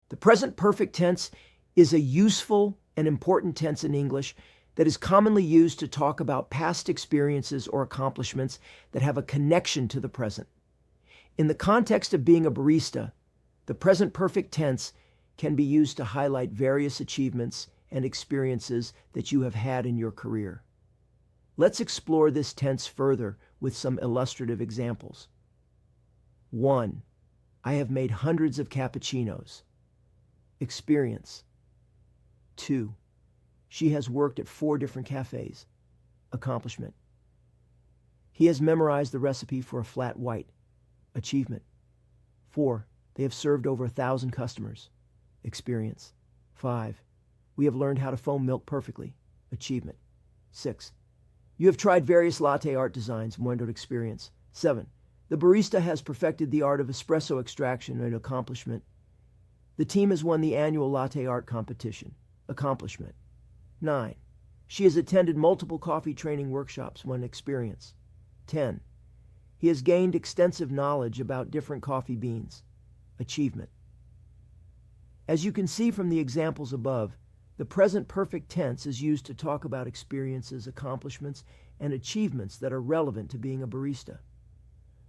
The present perfect tense is a useful and important tense in English that is commonly used to talk about past experiences or accomplishments that have a connection to the present. In the context of being a barista, the present perfect tense can be used to highlight various achievements and experiences that you have had in your career. Let's explore this tense further with some illustrative examples. 1. I have made hundreds of cappuccinos. Experience. 2. She has worked at 4 different cafes. Accomplishment. He has memorized the recipe for a flat white. Achievement. 4. They have served over 1,000 customers. Experience. 5. We have learned how to foam milk perfectly. Achievement. 6. You have tried various latte art designs. Wondered experience. 7. The barista has perfected the art of espresso extraction. An accomplishment. The team has won the annual latte art competition. Accomplishment. 9. She has attended multiple coffee training workshops. One experience. 10. He has gained extensive knowledge about different coffee beans. Achievement. As you can see from the examples above, the present perfect tense is used to talk about experiences, accomplishments, and achievements that are relevant to being a barista.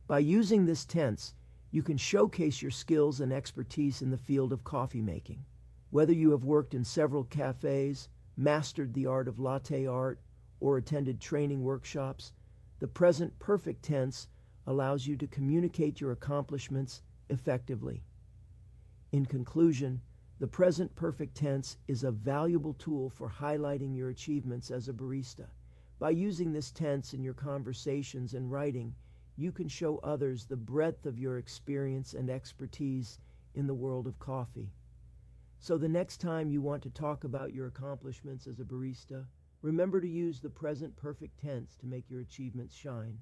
By using this tense, you can showcase your skills and expertise in the field of coffee making. Whether you have worked in several cafes, mastered the art of latte art, or attended training workshops, the present perfect tense allows you to communicate your accomplishments effectively. In conclusion, the present perfect tense is a valuable tool for highlighting your achievements as a barista. By using this tense in your conversations and writing, you can show others the breadth of your experience and expertise in the world of coffee. So the next time you want to talk about your accomplishments as a barista, remember to use the present perfect tense to make your achievements shine.